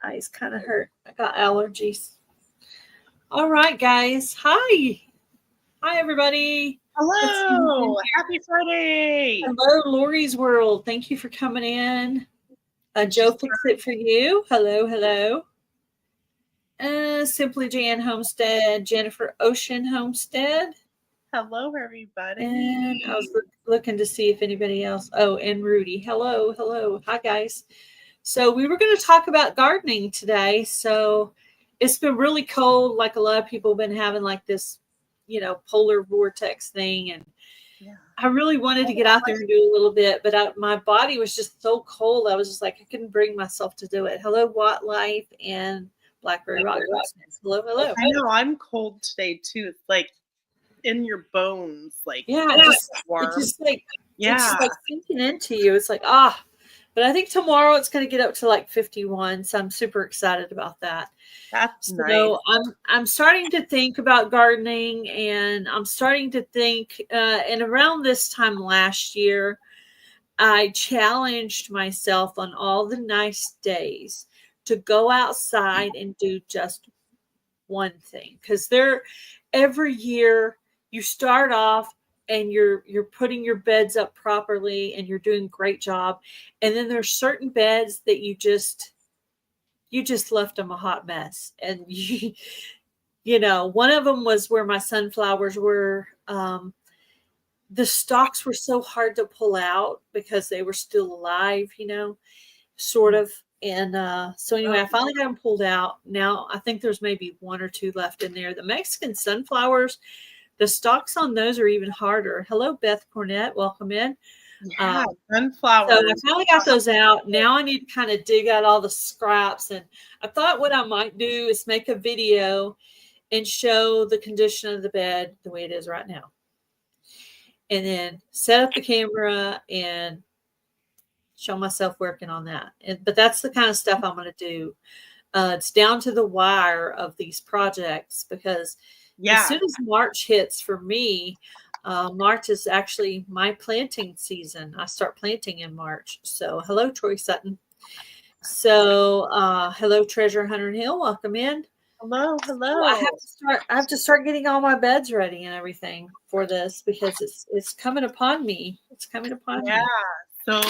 eyes kind of hurt. I got allergies. All right, guys. Hi. Hi, everybody. Hello. Happy Friday. Hello, Lori's World. Thank you for coming in. Joe Fix It for you. Hello. Simply Jan Homestead. Jennifer Ocean Homestead. Hello, everybody. And I was looking to see if anybody else. Oh, and Rudy. Hello. Hi, guys. So we were going to talk about gardening today. So it's been really cold. Like a lot of people have been having like this, polar vortex thing. And I really wanted to get out there and do a little bit, but my body was just so cold. I was just like, I couldn't bring myself to do it. Hello, Watt Life and Blackberry Rock. Hello. I know I'm cold today too. It's like in your bones, like it's just like sinking into you. It's like but I think tomorrow it's going to get up to like 51, so I'm super excited about that. That's nice. I'm starting to think about gardening, and I'm starting to think. And around this time last year, I challenged myself on all the nice days to go outside and do just one thing, because every year you start off and you're putting your beds up properly and you're doing a great job, and then there's certain beds that you just left them a hot mess. And one of them was where my sunflowers were. The stalks were so hard to pull out because they were still alive, sort of. And so anyway, I finally got them pulled out. Now I think there's maybe one or two left in there. The Mexican sunflowers, the stalks on those are even harder. Hello, Beth Cornett. Welcome in. Yeah, sunflowers. So I finally got those out. Now I need to kind of dig out all the scraps. And I thought what I might do is make a video and show the condition of the bed the way it is right now. And then set up the camera and show myself working on that. But that's the kind of stuff I'm going to do. It's down to the wire of these projects, because as soon as March hits for me, March is actually my planting season. I start planting in March. So hello, Troy Sutton. So hello, Treasure Hunter Hill. Welcome in. Hello. I have to start getting all my beds ready and everything for this, because it's coming upon me. It's coming upon me. Yeah. So,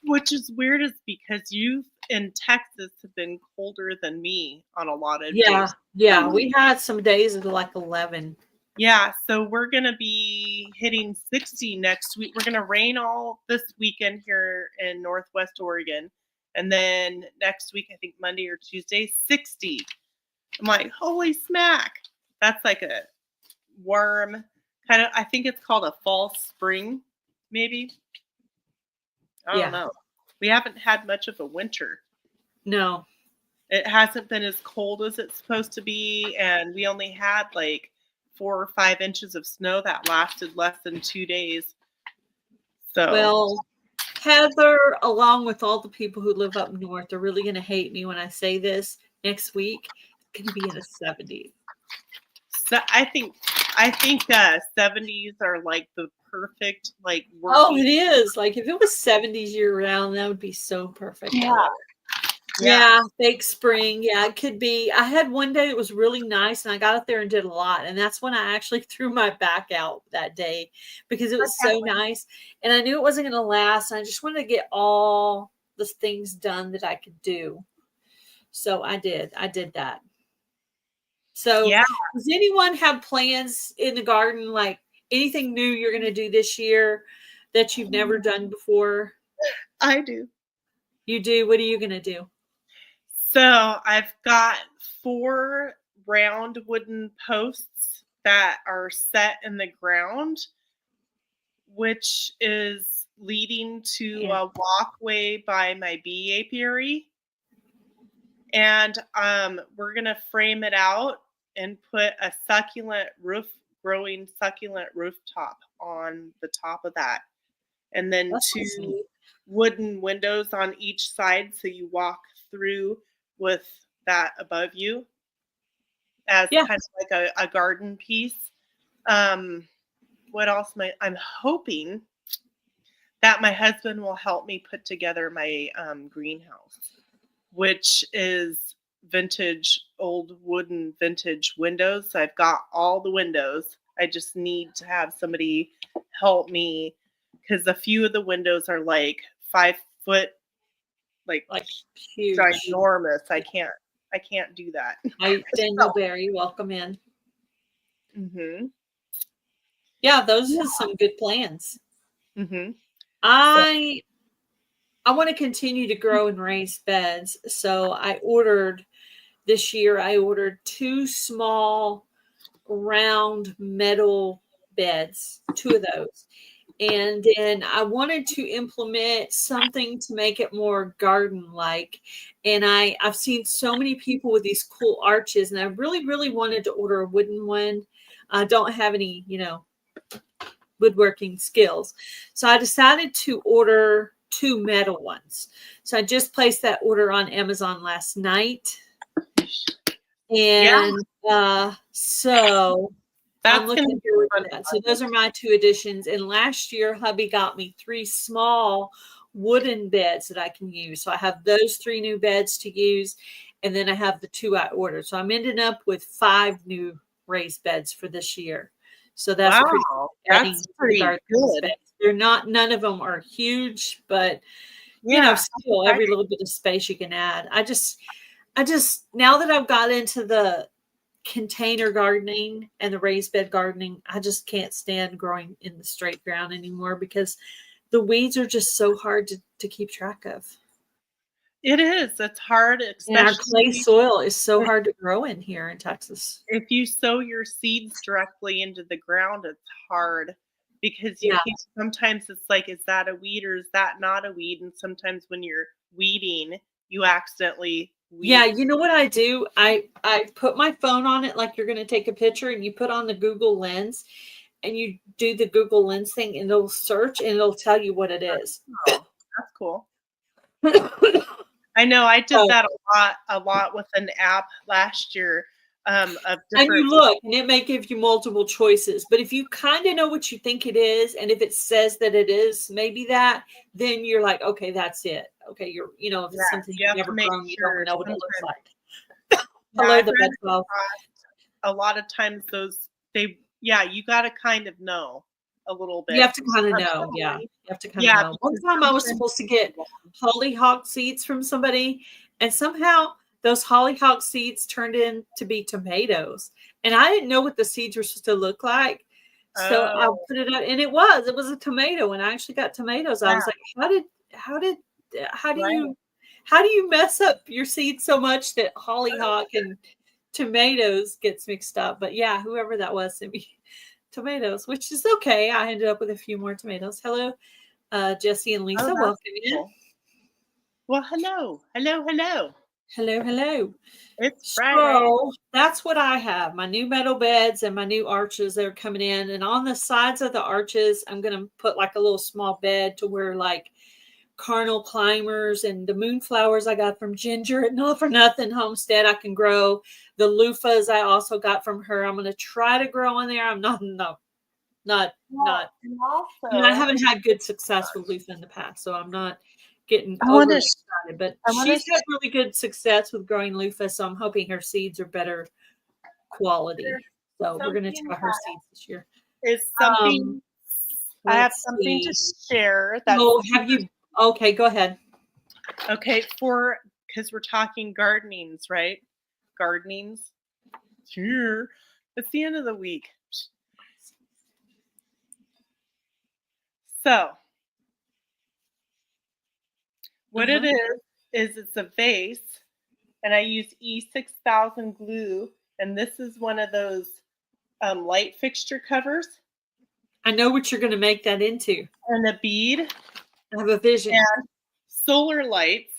which is weird, is because you in Texas have been colder than me on a lot of days. Yeah. We had some days of like 11. Yeah, so we're going to be hitting 60 next week. We're going to rain all this weekend here in Northwest Oregon. And then next week, I think Monday or Tuesday, 60. I'm like, holy smack. That's like a warm kind of, I think it's called a fall spring, maybe. I don't know. We haven't had much of a winter. No. It hasn't been as cold as it's supposed to be. And we only had like 4 or 5 inches of snow that lasted less than 2 days. So, well, Heather, along with all the people who live up north, are really going to hate me when I say this. Next week, it's going to be in the 70s. So I think 70s are like the perfect like working. Oh, it is. Like if it was 70s year round, that would be so perfect. Yeah, fake spring. Yeah, it could be. I had one day that was really nice, and I got up there and did a lot. And that's when I actually threw my back out that day, because it was so nice. And I knew it wasn't going to last. And I just wanted to get all the things done that I could do. So I did that. So does anyone have plans in the garden, like anything new you're going to do this year that you've never done before? I do. You do? What are you going to do? So I've got 4 round wooden posts that are set in the ground, which is leading to a walkway by my bee apiary. And we're going to frame it out and put a growing succulent rooftop on the top of that. And then 2 wooden windows on each side, so you walk through with that above you as kind of like a garden piece. What else I'm hoping that my husband will help me put together my greenhouse. which is old wooden vintage windows. So I've got all the windows. I just need to have somebody help me because a few of the windows are like 5 foot, like huge, ginormous. I can't do that. Hi, Daniel Berry, welcome in. Mm-hmm. Yeah, those are some good plans. Mm-hmm. I want to continue to grow and raise beds. So this year I ordered 2 small round metal beds, 2 of those. And then I wanted to implement something to make it more garden-like. And I've seen so many people with these cool arches, and I really, really wanted to order a wooden one. I don't have any, woodworking skills. So I decided to order 2 metal ones. So I just placed that order on Amazon last night. And so I'm looking forward to that. So those are my 2 additions. And last year, hubby got me 3 small wooden beds that I can use. So I have those 3 new beds to use. And then I have the 2 I ordered. So I'm ending up with 5 new raised beds for this year. So that's pretty good. None of them are huge, but still every little bit of space you can add. I just now that I've got into the container gardening and the raised bed gardening, I just can't stand growing in the straight ground anymore because the weeds are just so hard to keep track of. It is. It's hard, especially and our clay soil is so hard to grow in here in Texas. If you sow your seeds directly into the ground, it's hard because you can't, sometimes it's like, is that a weed or is that not a weed? And sometimes when you're weeding, you accidentally weed. Yeah, you know what I do? I put my phone on it like you're going to take a picture, and you put on the Google Lens and you do the Google Lens thing, and it'll search and it'll tell you what it is. Oh, that's cool. I know I did that a lot with an app last year. Of and you look, and it may give you multiple choices. But if you kind of know what you think it is, and if it says that it is maybe that, then you're like, okay, that's it. Okay, if it's something you've never grown, you don't know what it looks like. Hello, the bed well. A lot of times you got to kind of know a little bit. You have to kind of know, yeah. You have to kind of know. One time I was supposed to get hollyhock seeds from somebody, and somehow those hollyhock seeds turned in to be tomatoes. And I didn't know what the seeds were supposed to look like. So I put it out, and it was a tomato, and I actually got tomatoes. I was like, how do you mess up your seeds so much that hollyhock and tomatoes gets mixed up? But yeah, whoever that was sent me tomatoes, which is okay. I ended up with a few more tomatoes. Hello, Jesse and Lisa. Welcome in. Well, hello. It's Friday. So that's what I have. My new metal beds and my new arches that are coming in. And on the sides of the arches, I'm going to put like a little small bed to where like carnal climbers and the moonflowers I got from Ginger at Not for Nothing Homestead, I can grow. The loofahs I also got from her, I'm going to try to grow in there. I'm not. I haven't had good success with loofah in the past, so I'm not getting overly excited. But she's had really good success with growing loofah, so I'm hoping her seeds are better quality. So we're going to try her seeds this year. Is something I have something to share. Have you? Okay, go ahead. Okay, because we're talking gardenings, right? Gardenings. Sure. It's the end of the week. So, what it is it's a vase, and I use E6000 glue, and this is one of those light fixture covers. I know what you're going to make that into. And a bead. I have a vision. And solar lights.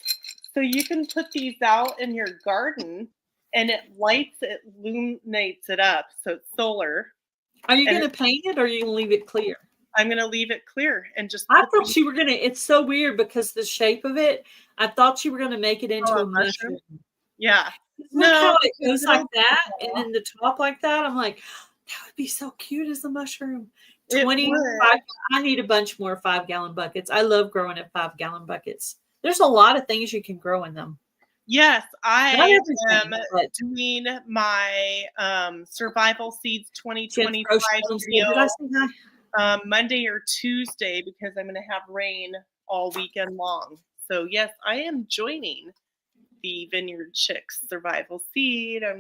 So you can put these out in your garden, and it illuminates it up. So it's solar. Are you going to paint it, or are you going to leave it clear? I'm going to leave it clear and just. I thought you were going to. It's so weird because the shape of it. I thought you were going to make it into a mushroom. Yeah. Look how it goes like that, and then the top like that. I'm like, that would be so cute as a mushroom. 25. I need a bunch more 5-gallon buckets. I love growing in 5-gallon buckets. There's a lot of things you can grow in them. Yes, Not I am everything, but doing my Survival Seeds Jen's grocery 2025 homestead. Did I video say hi? Monday or Tuesday because I'm going to have rain all weekend long. So yes, I am joining the Vineyard Chicks Survival Seed. I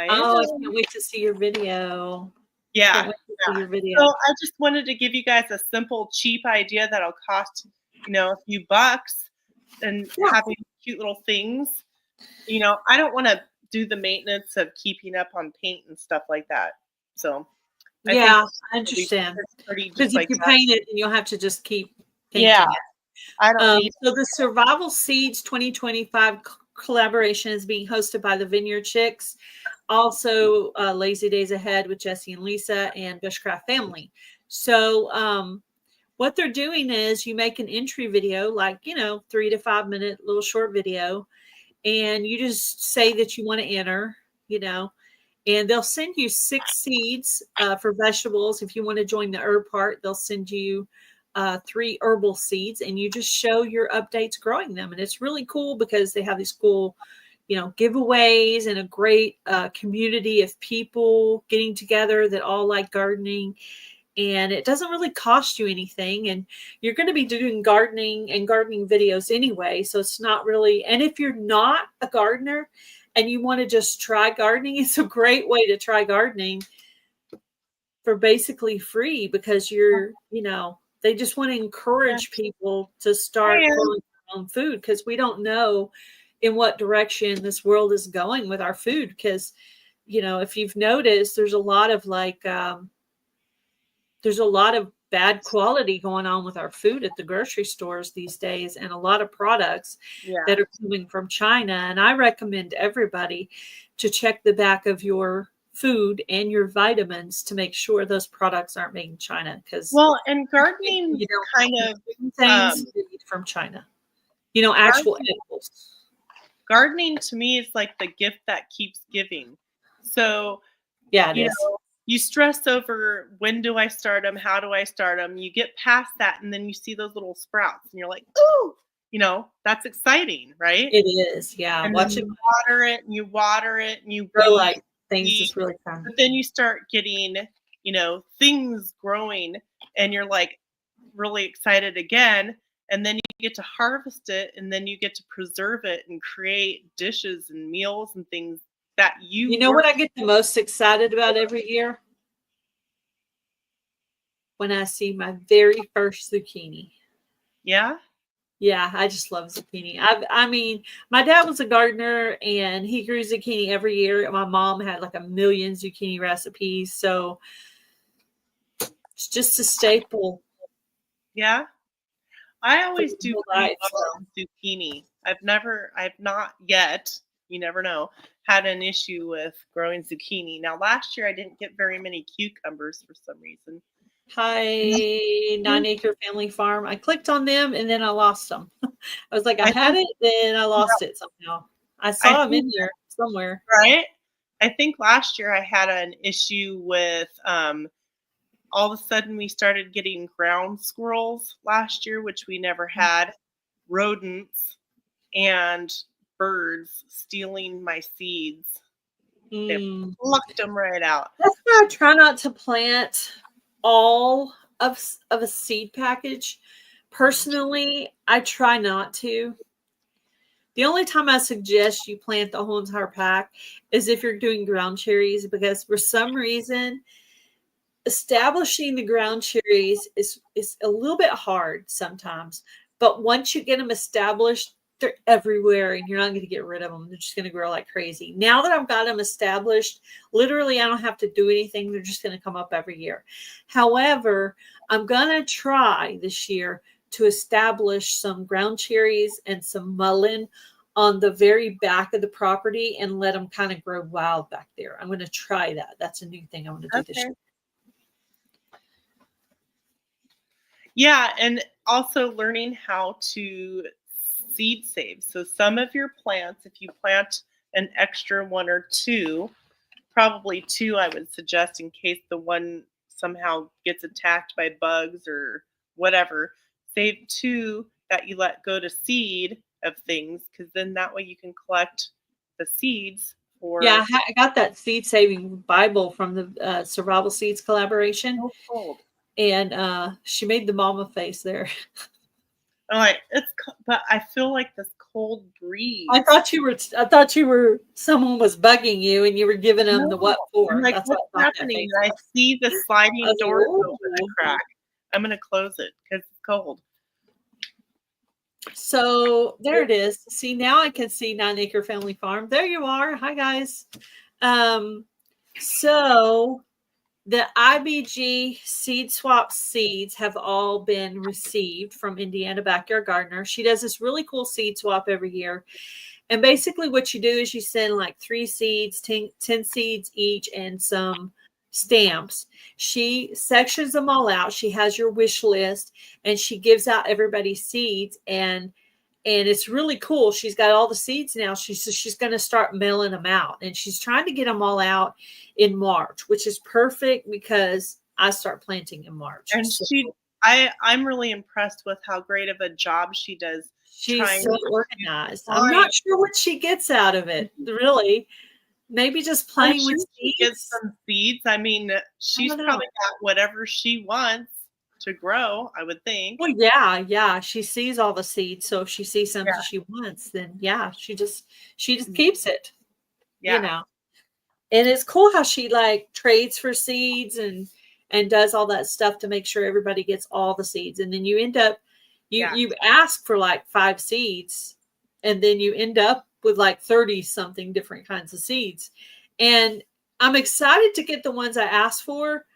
Oh, I am. can't wait to see your video. Yeah, Can't wait to see your video. so I just wanted to give you guys a simple, cheap idea that'll cost, a few bucks and Yeah. having cute little things. I don't want to do the maintenance of keeping up on paint and stuff like that. So I think Yeah, I it'll be understand. pretty Because just if like you that. paint it, then you'll have to just keep Yeah, painting it. I don't need So the Survival Seeds 2025 collaboration is being hosted by the Vineyard Chicks, also Lazy Days Ahead with Jesse and Lisa, and Bushcraft Family. So what they're doing is you make an entry video, like 3 to 5 minute little short video, and you just say that you want to enter, and they'll send you 6 seeds for vegetables. If you want to join the herb part, they'll send you 3 herbal seeds, and you just show your updates growing them. And it's really cool because they have these cool, giveaways and a great community of people getting together that all like gardening. And it doesn't really cost you anything. And you're going to be doing gardening and gardening videos anyway. So it's not really, and if you're not a gardener and you want to just try gardening, it's a great way to try gardening for basically free because they just want to encourage people to start growing their own food because we don't know in what direction this world is going with our food. Because, if you've noticed, there's a lot of there's a lot of bad quality going on with our food at the grocery stores these days, and a lot of products that are coming from China. And I recommend everybody to check the back of your food and your vitamins to make sure those products aren't made in China. Because and gardening kind of things from China, actual edibles. Gardening to me is like the gift that keeps giving. So yeah, it is. You stress over when do I start them? How do I start them? You get past that, and then you see those little sprouts, and you're like, "Ooh, that's exciting, right?" It is, yeah. And Watch then it. You water it, and you water it, and you grow like things is really fun. But then you start getting, things growing, and you're like really excited again. And then you get to harvest it, and then you get to preserve it and create dishes and meals and things that You know what I get the most excited about every year? When I see my very first zucchini. Yeah? Yeah, I just love zucchini. I mean, my dad was a gardener and he grew zucchini every year. My mom had like a million zucchini recipes. So it's just a staple. Yeah. I always do zucchini. I've not yet, you never know, had an issue with growing zucchini. Now, last year I didn't get very many cucumbers for some reason. Hi, 9 Acre Family Farm. I clicked on them and then I lost them. I was like, I had it, then I lost it somehow. I saw them in there somewhere. Right? I think last year I had an issue with all of a sudden we started getting ground squirrels last year, which we never had, rodents, and birds stealing my seeds. They plucked them right out. That's why I try not to plant all of a seed package. Personally, I try not to. The only time I suggest you plant the whole entire pack is if you're doing ground cherries, because for some reason, establishing the ground cherries is a little bit hard sometimes. But once you get them established, they're everywhere and you're not going to get rid of them. They're just going to grow like crazy. Now that I've got them established, literally I don't have to do anything. They're just going to come up every year. However, I'm going to try this year to establish some ground cherries and some mullein on the very back of the property and let them kind of grow wild back there. I'm going to try that. That's a new thing I want to do this year. Yeah, and also learning how to seed save. So some of your plants, if you plant an extra 1 or 2, probably 2 I would suggest in case the one somehow gets attacked by bugs or whatever, save 2 that you let go to seed of things, because then that way you can collect the seeds for. Yeah, I got that seed saving Bible from the Survival Seeds collaboration, So cold. and she made the mama face there. I'm like, but I feel like this cold breeze. I thought you were someone was bugging you and you were giving them the what for. I'm like, That's what's what happening? I see the sliding door "Ooh." open a crack. I'm gonna close it because it's cold. So there it is. See, now I can see 9 Acre Family Farm. There you are. Hi guys. So the IBG seed swap seeds have all been received from Indiana Backyard Gardener. She does this really cool seed swap every year. And basically what you do is you send like 3 seeds, 10 seeds each, and some stamps. She sections them all out. She has your wish list, and she gives out everybody's seeds, and it's really cool. She's got all the seeds now. She's going to start mailing them out, and she's trying to get them all out in March, which is perfect because I start planting in March. And so, I'm really impressed with how great of a job she does. She's so organized. I'm not sure what she gets out of it, really. Maybe just playing with seeds. She gets some seeds. I mean, she's probably got whatever she wants to grow, I would think. Well, yeah. She sees all the seeds. So if she sees something she wants, then yeah, she just keeps it. Yeah. You know. And it's cool how she like trades for seeds and does all that stuff to make sure everybody gets all the seeds. And then you end up you ask for like 5 seeds, and then you end up with like 30 something different kinds of seeds. And I'm excited to get the ones I asked for,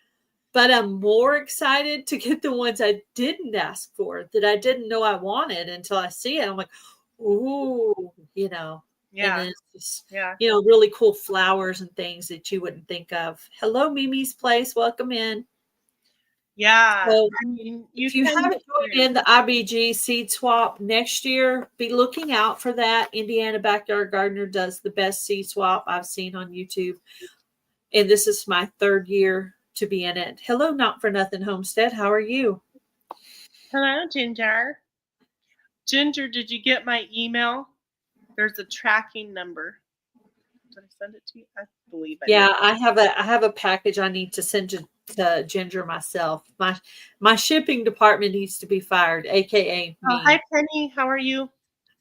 but I'm more excited to get the ones I didn't ask for, that I didn't know I wanted until I see it. I'm like, ooh, you know. Yeah. And then it's just, you know, really cool flowers and things that you wouldn't think of. Hello, Mimi's Place. Welcome in. Yeah. So I mean, if you haven't joined in the IBG seed swap next year, be looking out for that. Indiana Backyard Gardener does the best seed swap I've seen on YouTube. And this is my 3rd year to be in it. Hello, Not For Nothing Homestead. How are you? Hello, Ginger. Ginger, did you get my email? There's a tracking number. Did I send it to you? I believe I did. I have a package I need to send to Ginger myself. My shipping department needs to be fired, aka me. Oh, hi Penny, how are you?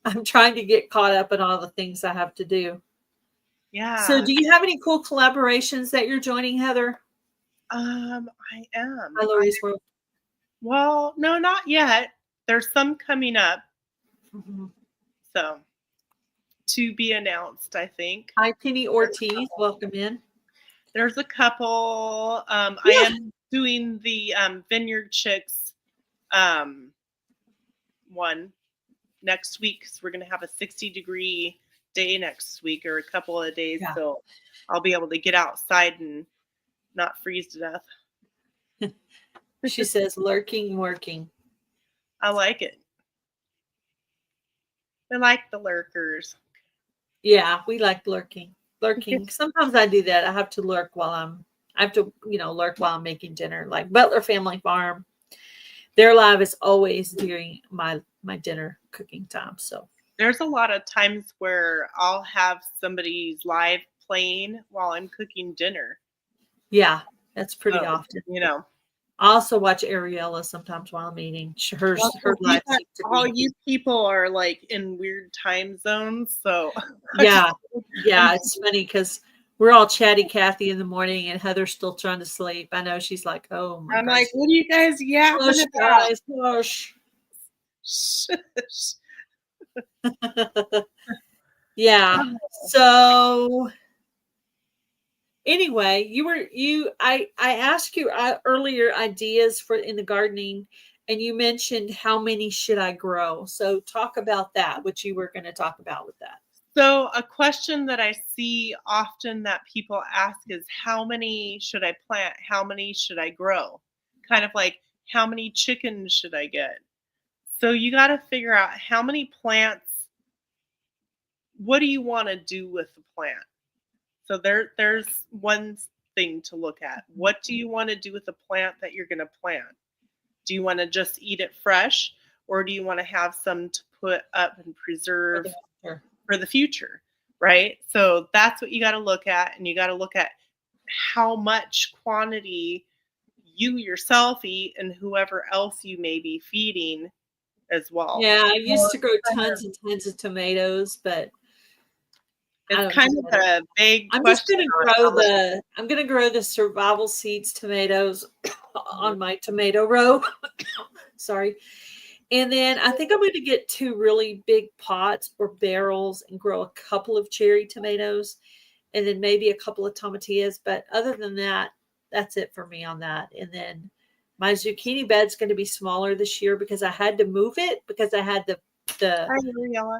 I'm trying to get caught up in all the things I have to do. Yeah. So do you have any cool collaborations that you're joining, Heather? I am. Hi, Louise World. Well, no, not yet. There's some coming up. Mm-hmm. So to be announced, I think. Hi, Penny Ortiz. Welcome in. There's a couple. I am doing the Vineyard Chicks one next week, because we're going to have a 60-degree day next week, or a couple of days. Yeah. So I'll be able to get outside and not freeze to death. She says lurking, working. I like it. I like the lurkers. Yeah, we like lurking. Sometimes I do that. I have to lurk while I'm making dinner. Like Butler Family Farm, their live is always during my dinner cooking time. So there's a lot of times where I'll have somebody's live playing while I'm cooking dinner. Yeah, that's pretty often. You know. I also watch Ariella sometimes while I'm eating. Her live. All you people are like in weird time zones, so yeah, it's funny because we're all chatty Cathy in the morning, and Heather's still trying to sleep. I know she's like, "Oh my!" I'm God. Like, what are you guys yapping about? Hush. Yeah. So anyway, I asked you earlier ideas for in the gardening, and you mentioned how many should I grow. So talk about that, what you were going to talk about with that. So a question that I see often that people ask is, how many should I plant? How many should I grow? Kind of like, how many chickens should I get? So you got to figure out how many plants. What do you want to do with the plant? So there's one thing to look at. What do you want to do with the plant that you're going to plant? Do you want to just eat it fresh, or do you want to have some to put up and preserve Sure. for the future, right? So that's what you got to look at, and you got to look at how much quantity you yourself eat and whoever else you may be feeding as well. Yeah, I used to grow tons and tons of tomatoes, but it's kind of a big I'm just question. I'm gonna grow the survival seeds tomatoes on my tomato row. Sorry. And then I think I'm going to get 2 really big pots or barrels and grow a couple of cherry tomatoes and then maybe a couple of tomatillas. But other than that, that's it for me on that. And then my zucchini bed's going to be smaller this year because I had to move it because I had the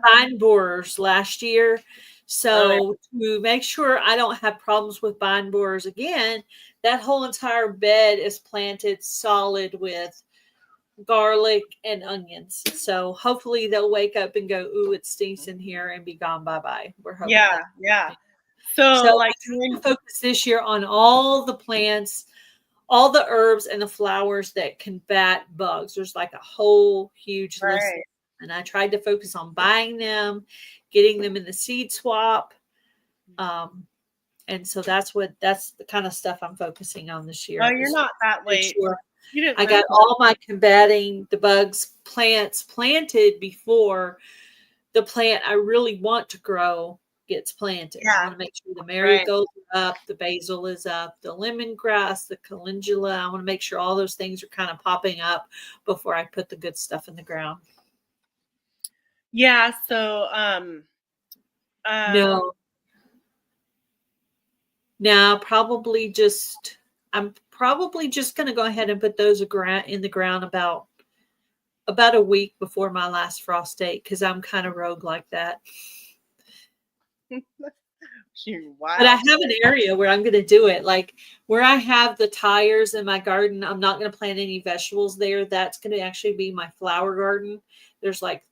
vine borers last year. So to make sure I don't have problems with vine borers again, that whole entire bed is planted solid with garlic and onions. So hopefully they'll wake up and go, ooh, it stinks in here, and be gone. Bye-bye. We're hoping. Yeah. So like I'm focus this year on all the plants, all the herbs and the flowers that combat bugs. There's like a whole huge list. And I tried to focus on buying them, getting them in the seed swap. And so that's the kind of stuff I'm focusing on this year. Oh, you're not that late. Sure. I got all my combating the bugs plants planted before the plant I really want to grow gets planted. I want to make sure the marigolds are up, the basil is up, the lemongrass, the calendula. I want to make sure all those things are kind of popping up before I put the good stuff in the ground. Yeah, so no, I'm probably just going to go ahead and put those in the ground about a week before my last frost date because I'm kind of rogue like that. But I have an area where I'm going to do it. Like where I have the tires in my garden, I'm not going to plant any vegetables there. That's going to actually be my flower garden. There's like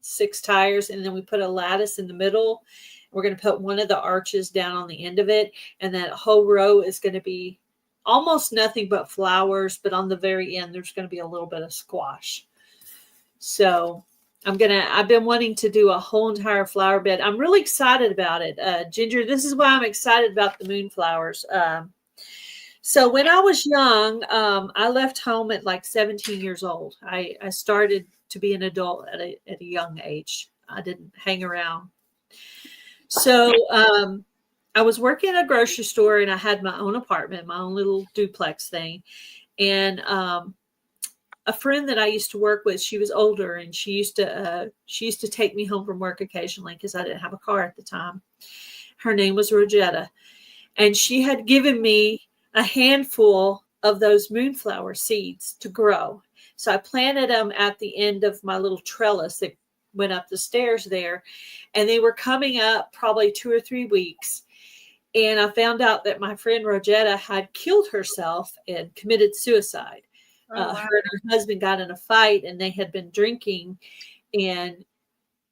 6 tires, and then we put a lattice in the middle. We're going to put one of the arches down on the end of it, and that whole row is going to be almost nothing but flowers, but on the very end there's going to be a little bit of squash. So I've been wanting to do a whole entire flower bed. I'm really excited about it. Ginger, this is why I'm excited about the moonflowers. So when I was young, I left home at like 17 years old. I started to be an adult at a young age. I didn't hang around. So I was working at a grocery store, and I had my own apartment, my own little duplex thing. And a friend that I used to work with, she was older, and she used to take me home from work occasionally because I didn't have a car at the time. Her name was Rosetta, and she had given me a handful of those moonflower seeds to grow. So I planted them at the end of my little trellis that went up the stairs there, and they were coming up probably 2 or 3 weeks. And I found out that my friend Rosetta had killed herself and committed suicide. Her and her husband got in a fight, and they had been drinking. And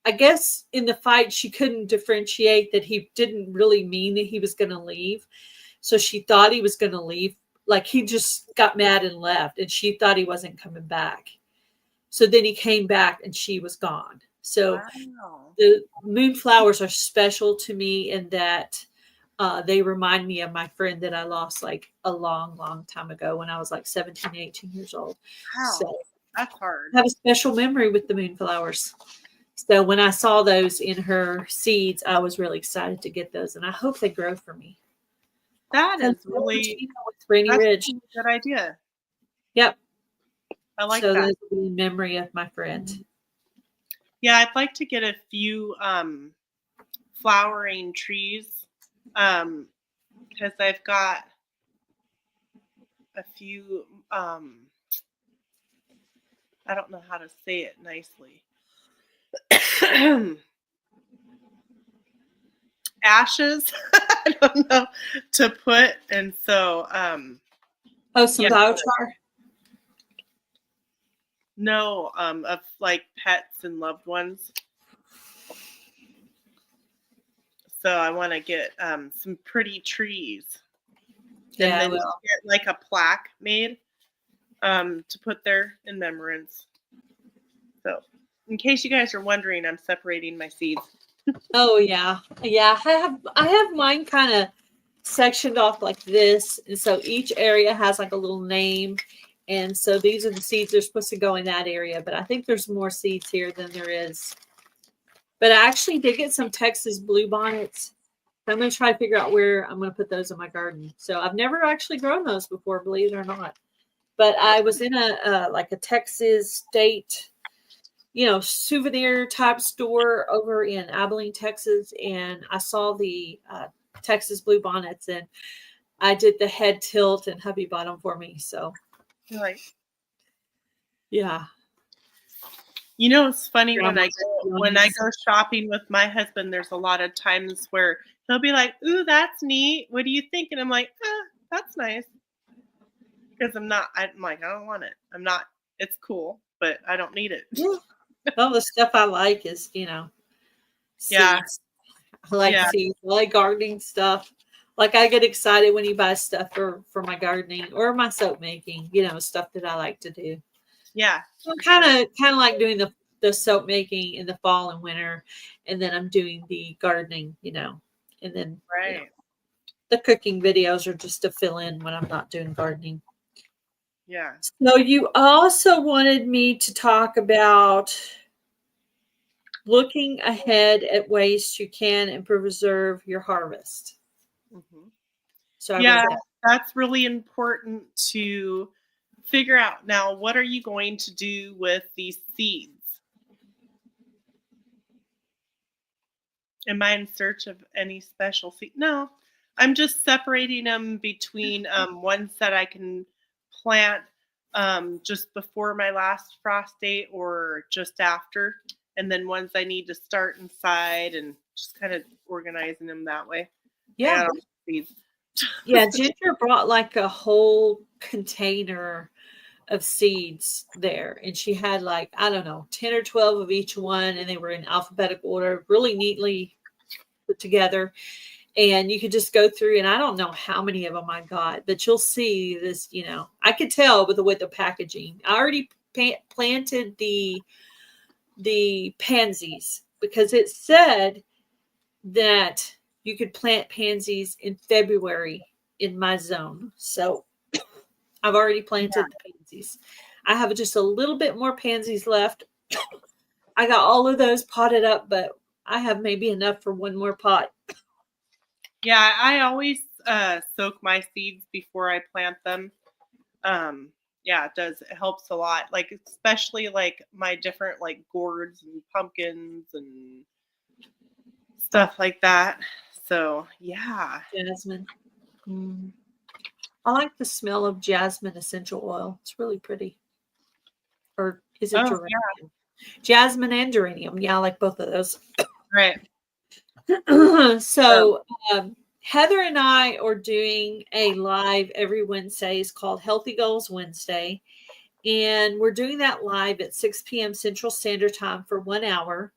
I guess in the fight, she couldn't differentiate that he didn't really mean that he was going to leave. So she thought he was going to leave. Like he just got mad and left, and she thought he wasn't coming back. So then he came back, and she was gone. So the moonflowers are special to me in that they remind me of my friend that I lost like a long, long time ago when I was like 17, 18 years old. Wow, so that's hard. I have a special memory with the moonflowers. So when I saw those in her seeds, I was really excited to get those, and I hope they grow for me. That is really Rainy Ridge. A good idea. Yep. I like that. So that. those will be in memory of my friend. Yeah, I'd like to get a few flowering trees because I've got a few I don't know how to say it nicely. Ashes, I don't know, to put, and so some biochar. No, of like pets and loved ones. So I want to get some pretty trees. Yeah, and then get like a plaque made to put there in remembrance. So in case you guys are wondering, I'm separating my seeds. Oh yeah. Yeah. I have mine kind of sectioned off like this. And so each area has like a little name. And so these are the seeds that are supposed to go in that area. But I think there's more seeds here than there is. But I actually did get some Texas bluebonnets. So I'm going to try to figure out where I'm going to put those in my garden. So I've never actually grown those before, believe it or not. But I was in a like a Texas state, souvenir type store over in Abilene, Texas. And I saw the Texas bluebonnets, and I did the head tilt, and hubby bought them for me. So, Right. Yeah. It's funny when I go shopping with my husband, there's a lot of times where he'll be like, "Ooh, that's neat. What do you think?" And I'm like, "That's nice." Because I'm like, I don't want it. It's cool, but I don't need it. Yeah. All the stuff I like is, Yeah. seeds. I like seeds. I like gardening stuff. Like I get excited when he buys stuff for my gardening or my soap making, stuff that I like to do. Yeah. So I'm kind of like doing the soap making in the fall and winter, and then I'm doing the gardening, and then the cooking videos are just to fill in when I'm not doing gardening. Yeah. So you also wanted me to talk about looking ahead at ways you can and preserve your harvest. Mm-hmm. So that's really important to figure out. Now, what are you going to do with these seeds? Am I in search of any special seed? No, I'm just separating them between ones that I can plant just before my last frost date or just after, and then ones I need to start inside, and just kind of organizing them that way. Yeah. Yeah, Ginger brought like a whole container of seeds there, and she had like, I don't know, 10 or 12 of each one, and they were in alphabetical order, really neatly put together. And you could just go through, and I don't know how many of them I got, but you'll see this, I could tell with the packaging. I already planted the pansies because it said that you could plant pansies in February in my zone. So I've already planted the pansies. I have just a little bit more pansies left. I got all of those potted up, but I have maybe enough for one more pot. Yeah, I always soak my seeds before I plant them. It does. It helps a lot. Like especially like my different like gourds and pumpkins and stuff like that. So yeah. Jasmine. I like the smell of jasmine essential oil. It's really pretty. Or is it geranium? Yeah. Jasmine and geranium. Yeah, I like both of those. Right. So Heather and I are doing a live every Wednesday. It's called Healthy Goals Wednesday. And we're doing that live at 6 p.m. Central Standard Time for 1 hour.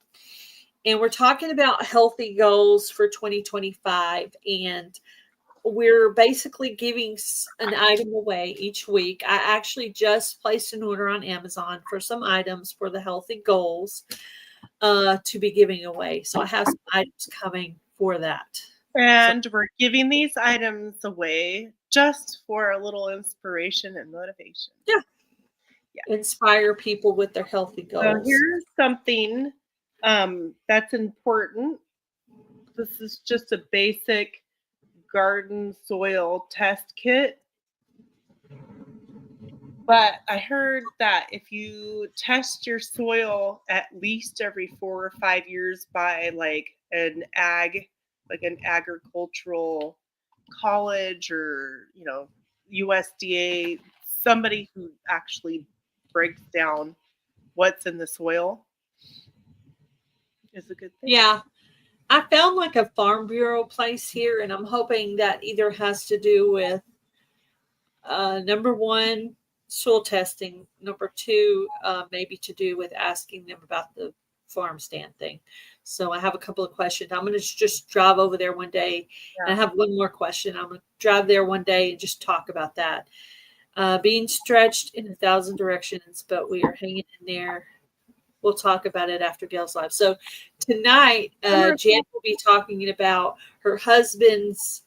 And we're talking about healthy goals for 2025. And we're basically giving an item away each week. I actually just placed an order on Amazon for some items for the healthy goals to be giving away. So I have some items coming for that. And we're giving these items away just for a little inspiration and motivation. Yeah. Inspire people with their healthy goals. So here's something that's important. This is just a basic garden soil test kit. But I heard that if you test your soil at least every 4 or 5 years by like an agricultural college or, USDA, somebody who actually breaks down what's in the soil is a good thing. Yeah. I found like a Farm Bureau place here, and I'm hoping that either has to do with number one, soil testing, number two, maybe to do with asking them about the farm stand thing. So I have a couple of questions. I'm going to just drive over there one day. And I have one more question. I'm going to drive there one day and just talk about that. Being stretched in 1,000 directions, but we are hanging in there. we'll talk about it after Gail's live. So tonight, Jan will be talking about her husband's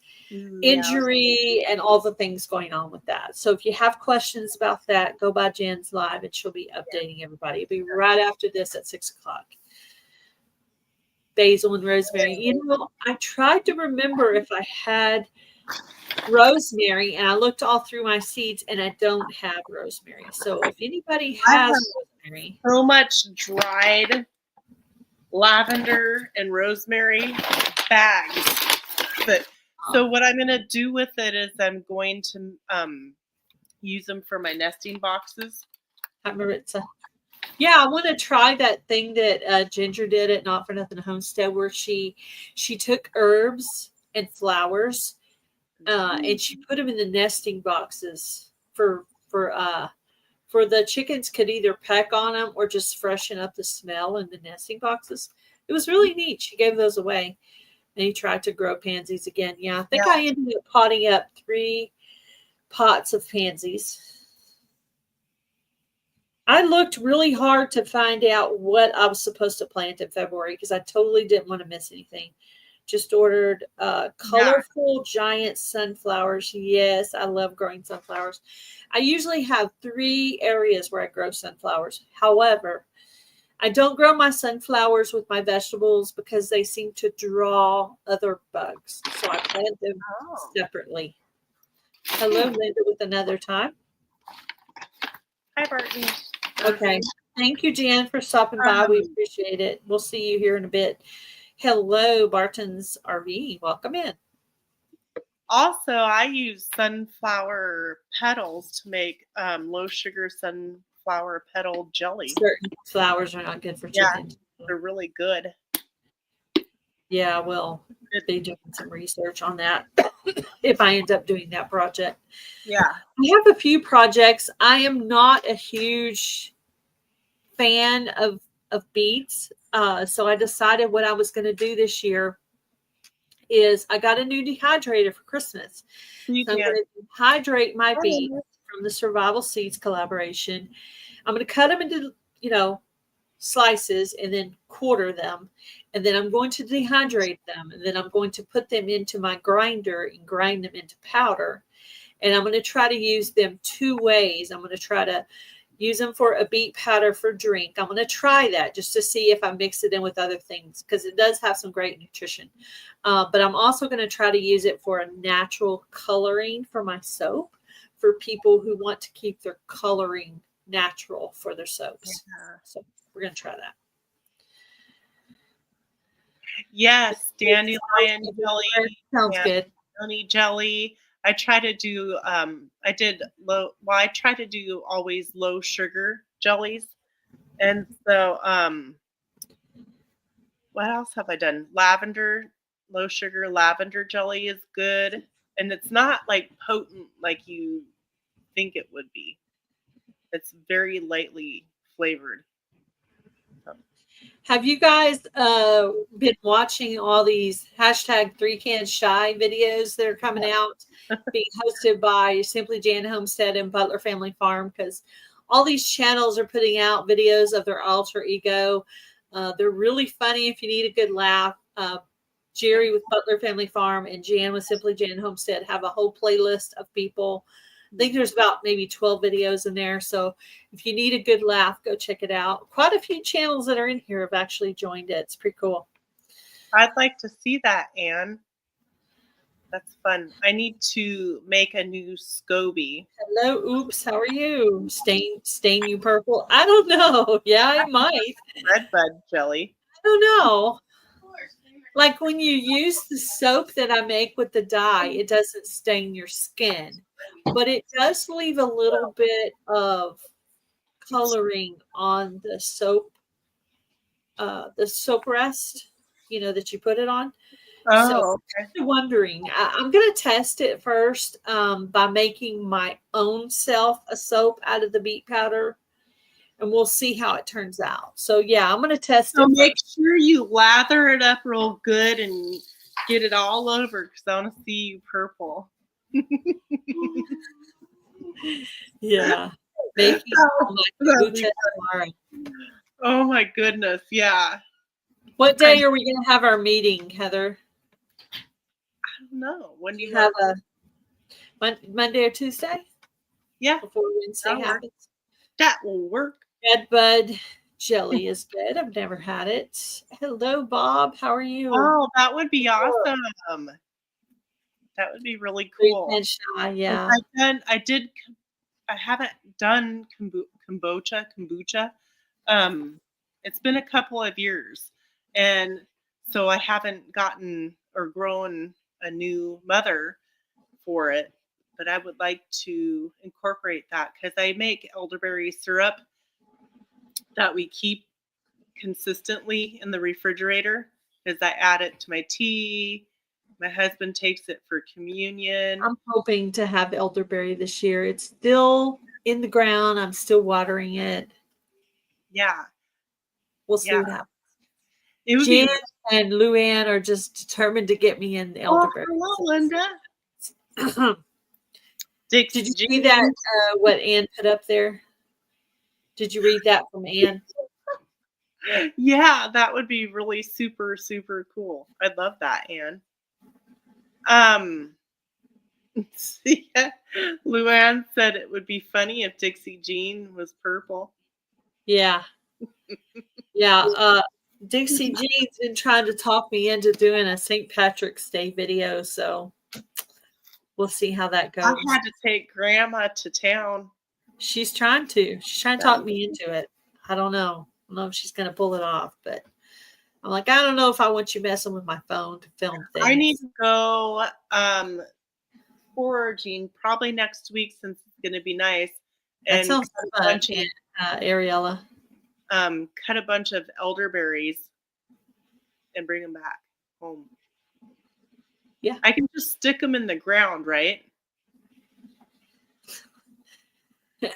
injury and all the things going on with that. So if you have questions about that, go by Jan's live and she'll be updating everybody. It'll be right after this at 6 o'clock. Basil and rosemary. You know, I tried to remember if I had rosemary, and I looked all through my seeds and I don't have rosemary. So if anybody has rosemary. So much dried lavender and rosemary bags. But so what I'm going to do with it is I'm going to use them for my nesting boxes. Hi, Maritza. Yeah, I want to try that thing that Ginger did at Not for Nothing Homestead, where she took herbs and flowers and she put them in the nesting boxes for the chickens could either peck on them or just freshen up the smell in the nesting boxes. It was really neat. She gave those away. And he tried to grow pansies again. Yeah, I think I ended up potting up 3 pots of pansies. I looked really hard to find out what I was supposed to plant in February because I totally didn't want to miss anything. Just ordered colorful giant sunflowers. Yes, I love growing sunflowers. I usually have 3 areas where I grow sunflowers. However, I don't grow my sunflowers with my vegetables because they seem to draw other bugs. So I plant them separately. Hello, Linda, with another time. Hi, Barton. Okay. Thank you, Jan, for stopping by. We appreciate it. We'll see you here in a bit. Hello, Barton's RV. Welcome in. Also, I use sunflower petals to make low sugar sunflower petal jelly. Certain flowers are not good for chickens. Yeah, they're really good. Yeah, we'll be doing some research on that if I end up doing that project. Yeah. I have a few projects. I am not a huge fan of beets. So I decided what I was going to do this year is I got a new dehydrator for Christmas. So I'm going to dehydrate my beets from the Survival Seeds collaboration. I'm going to cut them into, slices and then quarter them. And then I'm going to dehydrate them. And then I'm going to put them into my grinder and grind them into powder. And I'm going to try to use them 2 ways. I'm going to try to use them for a beet powder for drink. I'm going to try that just to see if I mix it in with other things because it does have some great nutrition. But I'm also going to try to use it for a natural coloring for my soap for people who want to keep their coloring natural for their soaps. Yeah. So we're going to try that. Yes, dandelion jelly. Sounds good. Honey jelly. I try to do I try to do always low sugar jellies. And so what else have I done? Low sugar lavender jelly is good. And it's not like potent like you think it would be. It's very lightly flavored. Have you guys been watching all these #3CansShy videos that are coming out being hosted by Simply Jan Homestead and Butler Family Farm? Because all these channels are putting out videos of their alter ego. They're really funny if you need a good laugh. Jerry with Butler Family Farm and Jan with Simply Jan Homestead have a whole playlist of people. I think there's about maybe 12 videos in there. So if you need a good laugh, go check it out. Quite a few channels that are in here have actually joined it. It's pretty cool. I'd like to see that, Anne. That's fun. I need to make a new SCOBY. Hello, oops. How are you? Stain you purple? I don't know. Yeah, I might. Redbud jelly. I don't know. Like when you use the soap that I make with the dye, it doesn't stain your skin, but it does leave a little bit of coloring on the soap rest, that you put it on. Oh, so okay. I'm wondering, I'm going to test it first by making my own self a soap out of the beet powder. And we'll see how it turns out. So, yeah, I'm going to test it. Make sure you lather it up real good and get it all over because I want to see you purple. Yeah. Maybe tomorrow. Oh my goodness. Yeah. What day are we going to have our meeting, Heather? I don't know. When do Do you you have a Monday or Tuesday? Yeah. Before Wednesday happens. That will work. Red bud jelly is good. I've never had it. Hello, Bob. How are you? Oh, that would be awesome. That would be really cool. Shy, yeah. I haven't done kombucha. It's been a couple of years, and so I haven't gotten or grown a new mother for it. But I would like to incorporate that because I make elderberry syrup that we keep consistently in the refrigerator because I add it to my tea. My husband takes it for communion. I'm hoping to have elderberry this year. It's still in the ground. I'm still watering it. Yeah. We'll see what happens. Jen and Luann are just determined to get me in the elderberry. Oh, hello, Linda. Did you see that, what Ann put up there? Did you read that from Ann? Yeah, that would be really super, super cool. I'd love that, Ann. Yeah. Luann said it would be funny if Dixie Jean was purple. Yeah. Yeah. Dixie Jean's been trying to talk me into doing a St. Patrick's Day video, so we'll see how that goes. I had to take Grandma to town. She's trying to talk me into it. I don't know. I don't know if she's going to pull it off, but I'm like, I don't know if I want you messing with my phone to film things. I need to go foraging probably next week since it's going to be nice. That sounds fun, Ariella. Cut a bunch of elderberries and bring them back home. Yeah. I can just stick them in the ground, right?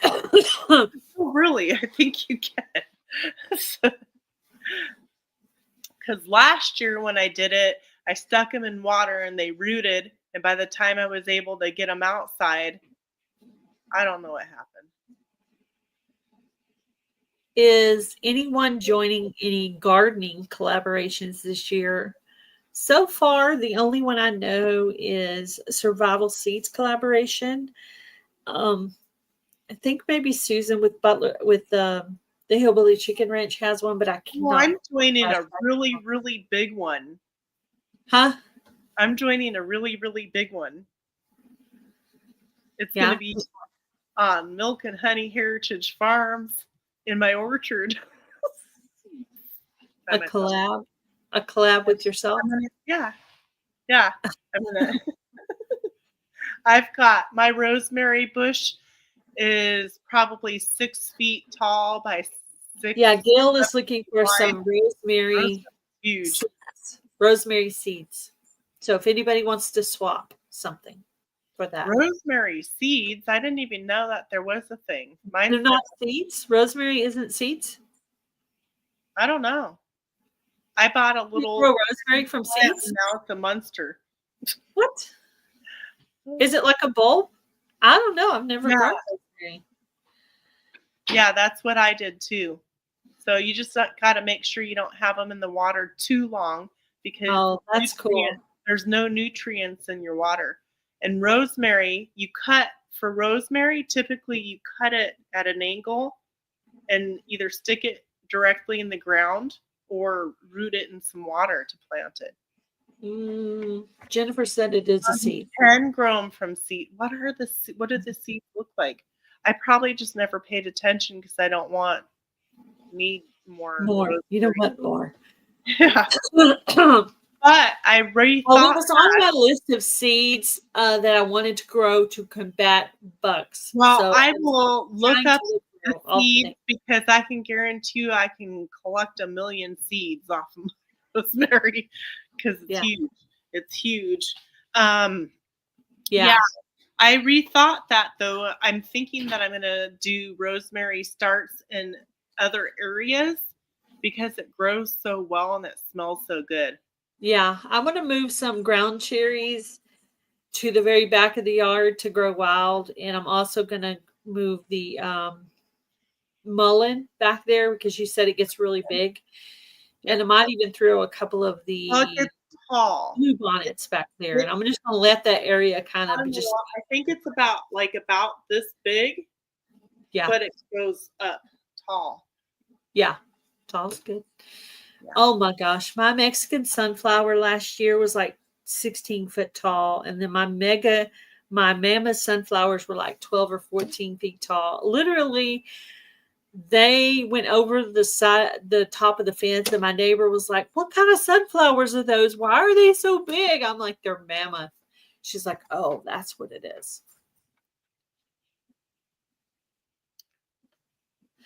Oh, really? I think you can. Because last year when I did it, I stuck them in water and they rooted. And by the time I was able to get them outside, I don't know what happened. Is anyone joining any gardening collaborations this year? So far, the only one I know is Survival Seeds collaboration. I think maybe Susan with Butler with the Hillbilly Chicken Ranch has one, but I can't. Well, I'm joining a really, really big one. Huh? I'm joining a really, really big one. It's going to be on Milk and Honey Heritage Farms in my orchard. A collab with yourself? Yeah. I've got my rosemary bush is probably 6 feet tall by 6. Yeah, Gail is looking for some rosemary seeds. So if anybody wants to swap something for that. Rosemary seeds? I didn't even know that there was a thing. They're not seeds? Rosemary isn't seeds? I don't know. I bought a little rosemary from seeds. Now it's a monster. What? Is it like a bulb? I don't know. I've never grown rosemary. Yeah, that's what I did too. So you just got to make sure you don't have them in the water too long because that's cool. There's no nutrients in your water. And rosemary, typically you cut it at an angle and either stick it directly in the ground or root it in some water to plant it. Jennifer said it is a seed. You can grow them from seed. What do the seeds look like? I probably just never paid attention because I don't need more. You don't want more. Yeah. But I rethought. Well, it was on my list of seeds that I wanted to grow to combat bugs. Well, so I will look up the seeds because I can guarantee you I can collect 1 million seeds off of rosemary because it's huge. It's huge. Yeah. I rethought that though. I'm thinking that I'm going to do rosemary starts in other areas because it grows so well and it smells so good. Yeah, I'm going to move some ground cherries to the very back of the yard to grow wild, and I'm also going to move the mullein back there because you said it gets really big. And I might even throw a couple of the Well, it gets tall. blue bonnets back there. And I'm just going to let that area kind of just. I think it's about this big. Yeah. But it goes up tall. Yeah. Tall's good. Yeah. Oh my gosh. My Mexican sunflower last year was like 16 foot tall. And then my mammoth sunflowers were like 12 or 14 feet tall. Literally, they went over the top of the fence, and my neighbor was like, "What kind of sunflowers are those? Why are they so big?" I'm like, "They're mammoth." She's like, "Oh, that's what it is."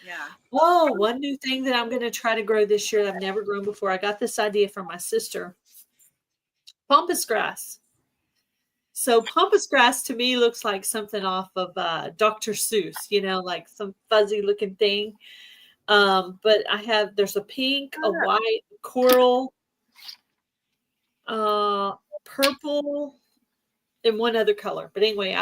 Yeah. Oh, one new thing that I'm going to try to grow this year that I've never grown before. I got this idea from my sister. Pampas grass. So pampas grass to me looks like something off of Dr. Seuss, like some fuzzy looking thing. But there's a pink, a white, coral, purple, and one other color. But anyway,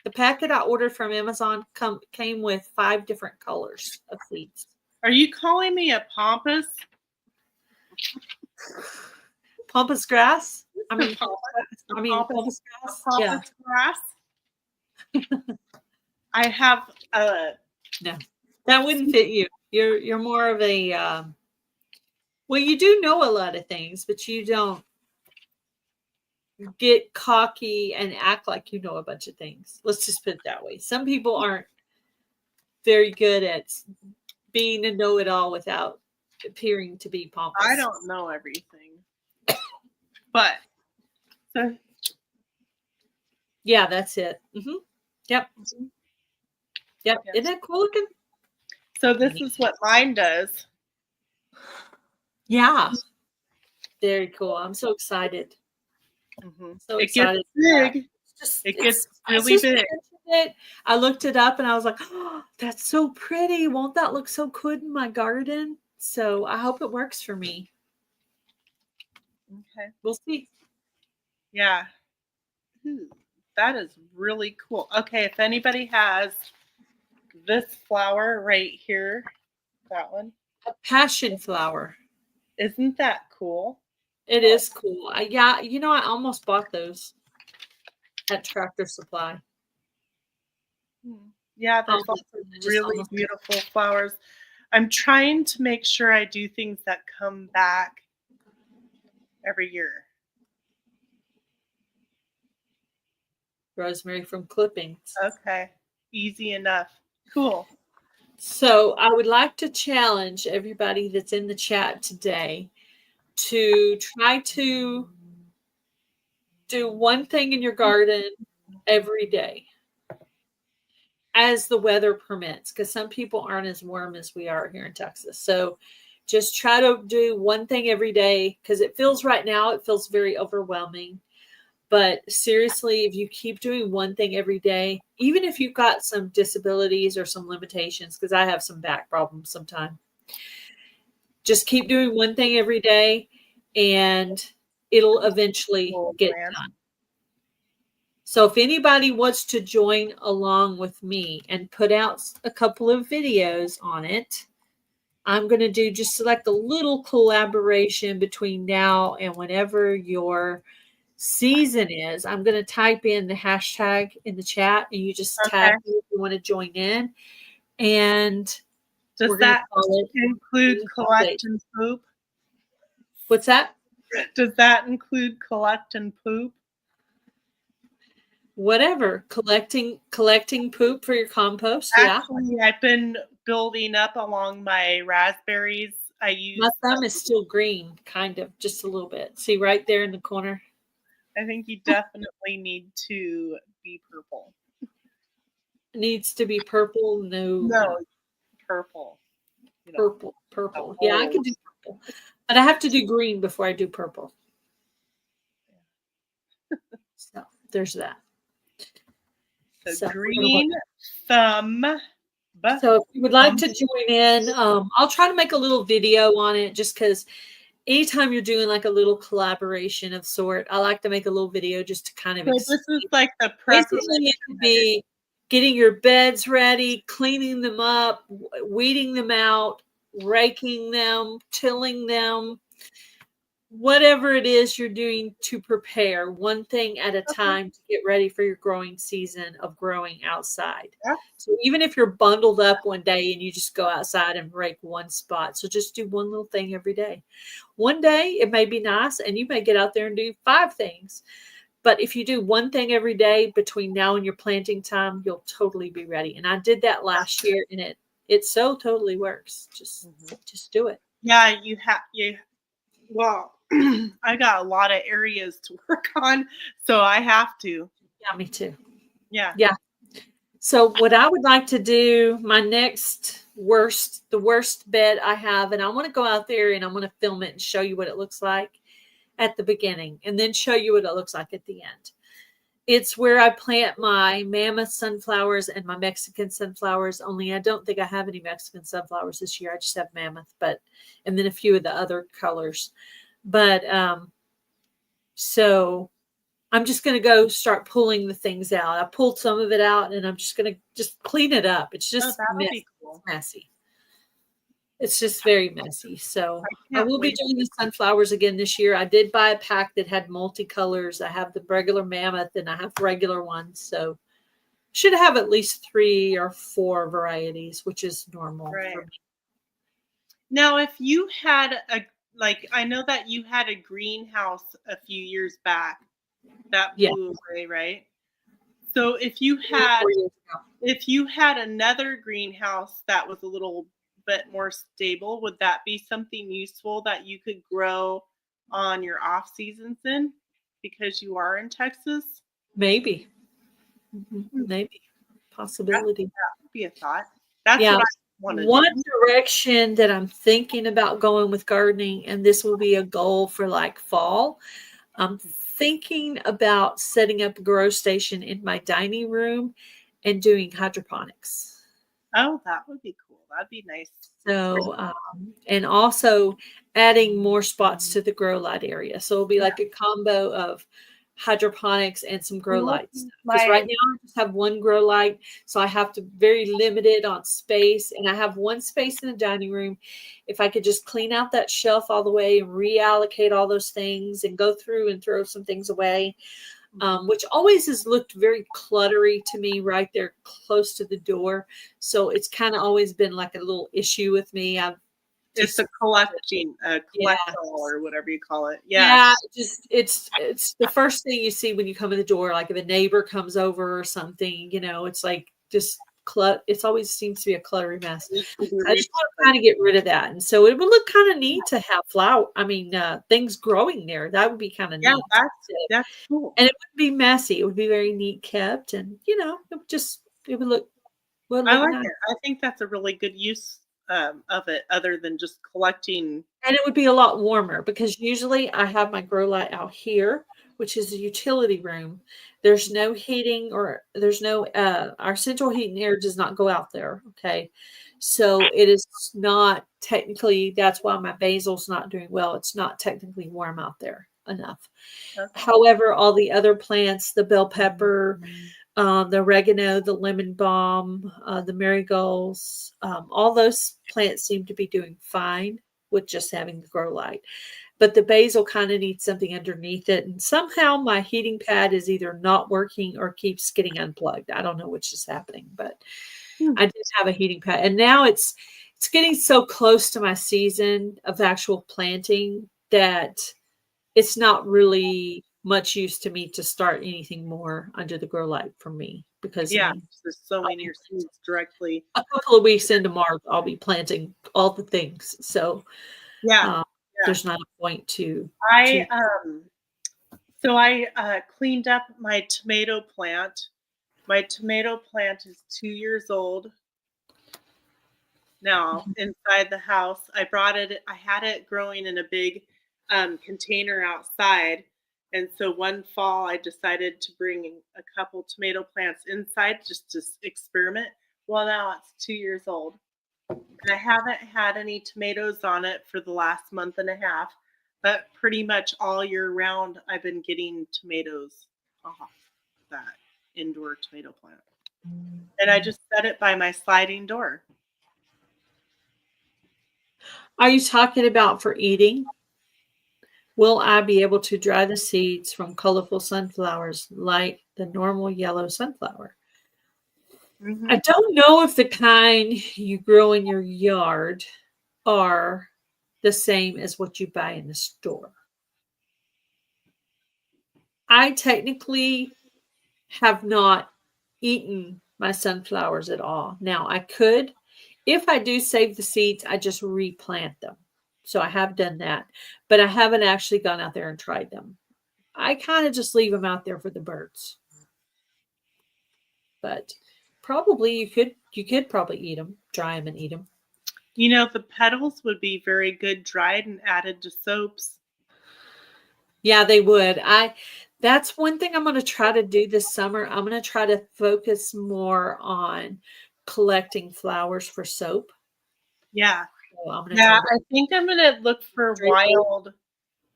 the packet I ordered from Amazon came with 5 different colors of seeds. Are you calling me a pampas? Pampas grass? Pampas pampas grass. Pampas grass. I have no, that wouldn't fit you. You're more of a well, you do know a lot of things, but you don't get cocky and act like you know a bunch of things. Let's just put it that way. Some people aren't very good at being a know-it-all without appearing to be pompous. I don't know everything. But yeah, that's it. Mm-hmm. Yep. Yep. Yes. Isn't that cool looking? So this is what mine does. Yeah. Very cool. I'm so excited. Mm-hmm. So it excited. Gets big. It gets really big. I looked it up and I was like, oh, that's so pretty. Won't that look so good in my garden? So I hope it works for me. Okay. We'll see. Yeah. That is really cool. Okay, if anybody has this flower right here, that one. A passion flower. Isn't that cool? It is cool. Yeah, I almost bought those at Tractor Supply. Yeah, there's lots of really beautiful flowers. I'm trying to make sure I do things that come back every year. Rosemary from clippings. Okay, easy enough. Cool. So I would like to challenge everybody that's in the chat today to try to do one thing in your garden every day as the weather permits, because some people aren't as warm as we are here in Texas. So just try to do one thing every day, because it feels very overwhelming. But seriously, if you keep doing one thing every day, even if you've got some disabilities or some limitations, because I have some back problems sometimes, just keep doing one thing every day and it'll eventually get done. So if anybody wants to join along with me and put out a couple of videos on it, I'm going to do just like a little collaboration between now and whenever your season is. I'm going to type in the hashtag in the chat, and you just tag me if you want to join in. And does that include collect and poop? What's that? Does that include collect and poop? Whatever. Collecting poop for your compost. Actually, yeah. I've been building up along my raspberries. My thumb is still green, kind of, just a little bit. See right there in the corner? I think you definitely need to be purple. Needs to be purple? No, purple. Purple. Yeah, I can do purple. But I have to do green before I do purple. So there's that. So green thumb. So if you would like to join in, I'll try to make a little video on it, just because anytime you're doing like a little collaboration of sort, I like to make a little video just to kind of this is like the preparation. getting your beds ready, cleaning them up, weeding them out, raking them, tilling them, whatever it is you're doing to prepare one thing at a Okay. time to get ready for your growing season of growing outside. Yeah. So even if you're bundled up one day and you just go outside and rake one spot, so just do one little thing every day. One day it may be nice and you may get out there and do 5 things. But if you do one thing every day between now and your planting time, you'll totally be ready. And I did that last year and it so totally works. Just do it. Yeah, well, I got a lot of areas to work on, so I have to. Yeah, me too. Yeah. Yeah. So what I would like to do, my next the worst bed I have, and I want to go out there and I'm going to film it and show you what it looks like at the beginning and then show you what it looks like at the end. It's where I plant my mammoth sunflowers and my Mexican sunflowers, only I don't think I have any Mexican sunflowers this year. I just have mammoth, and then a few of the other colors. But so I'm just going to go start pulling the things out. I pulled some of it out and I'm just going to just clean it up. It's just messy. Cool. It's messy. It's just very messy. So I will be doing the sunflowers again this year. I did buy a pack that had multicolors. I have the regular mammoth and I have regular ones. So should have at least 3 or 4 varieties, which is normal for me. Now, if you had I know that you had a greenhouse a few years back that blew away, right? So if you had another greenhouse that was a little bit more stable, would that be something useful that you could grow on your off seasons in because you are in Texas? Maybe possibility. That would be a thought. That's what I want to do. One direction that I'm thinking about going with gardening, and this will be a goal for like fall, I'm thinking about setting up a grow station in my dining room and doing hydroponics. Oh, that would be cool. That'd be nice. So, and also adding more spots to the grow light area. So it'll be like a combo of hydroponics and some grow lights. Because right now I just have one grow light, so I have to very limited on space. And I have one space in the dining room. If I could just clean out that shelf all the way and reallocate all those things and go through and throw some things away, which always has looked very cluttery to me right there close to the door. So it's kind of always been like a little issue with me. It's a collector or whatever you call it. Yeah. It's the first thing you see when you come in the door. Like if a neighbor comes over or something, it's like just it always seems to be a cluttery mess. I just want to kind of get rid of that. And so it would look kind of neat to have things growing there. That would be kind of neat. That's cool. And it wouldn't be messy. It would be very neat kept. And, it would look I like nice. it. I think that's a really good use of it other than just collecting. And it would be a lot warmer because usually I have my grow light out here, which is a utility room. There's no heating or there's no, our central heat and air does not go out there. Okay. So it is not technically, that's why my basil's not doing well. It's not technically warm out there enough. Okay. However, all the other plants, the bell pepper, the oregano, the lemon balm, the marigolds, all those plants seem to be doing fine with just having the grow light. But the basil kind of needs something underneath it. And somehow my heating pad is either not working or keeps getting unplugged. I don't know which is happening, but I did have a heating pad. And now it's getting so close to my season of actual planting that it's not really much use to me to start anything more under the grow light for me because just sowing your seeds directly. A couple of weeks into March, I'll be planting all the things. So there's not a point to. I cleaned up my tomato plant. My tomato plant is 2 years old now inside the house. I had it growing in a big container outside. And so one fall, I decided to bring a couple tomato plants inside just to experiment. Well, now it's 2 years old. And I haven't had any tomatoes on it for the last month and a half. But pretty much all year round, I've been getting tomatoes off that indoor tomato plant. And I just set it by my sliding door. Are you talking about for eating? Will I be able to dry the seeds from colorful sunflowers like the normal yellow sunflower? I don't know if the kind you grow in your yard are the same as what you buy in the store. I technically have not eaten my sunflowers at all. Now, I could, if I do save the seeds, I just replant them. So I have done that, but I haven't actually gone out there and tried them. I kind of just leave them out there for the birds. But probably you could probably eat them, dry them and eat them. You know, the petals would be very good dried and added to soaps. Yeah, they would. That's one thing I'm going to try to do this summer. I'm going to try to focus more on collecting flowers for soap. Yeah. So I'm going Yeah, I think I'm going to look for wild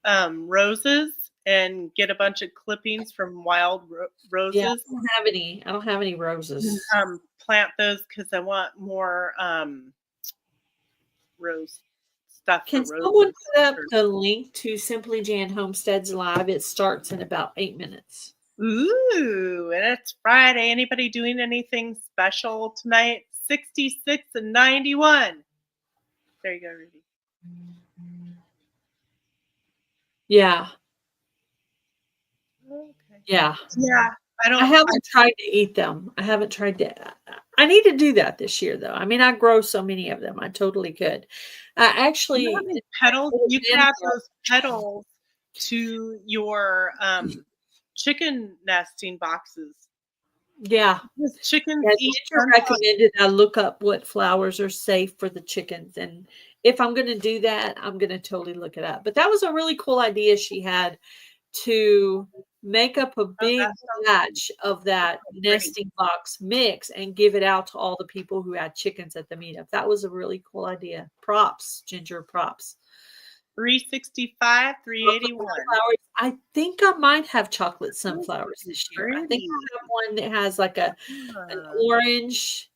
roses and get a bunch of clippings from wild roses. Yeah, I don't have any roses. Plant those because I want more rose stuff. Can someone put up the link to Simply Jan Homesteads Live? It starts in about 8 minutes. Ooh, and it's Friday. Anybody doing anything special tonight? 66 and 91. There you go, Ruby. Yeah. Okay. Yeah. Yeah. I haven't tried to eat them. I haven't tried to. I need to do that this year, though. I mean, I grow so many of them. I totally could. Actually, petals. You can add those petals to your chicken nesting boxes. Yeah. Chickens eat. Recommended I look up what flowers are safe for the chickens. And if I'm going to do that, I'm going to totally look it up. But that was a really cool idea she had to make up a big batch of that nesting box mix and give it out to all the people who had chickens at the meetup. That was a really cool idea. Props, Ginger, props. 365, 381. I think I might have chocolate sunflowers this year. I think I have one that has like an orange,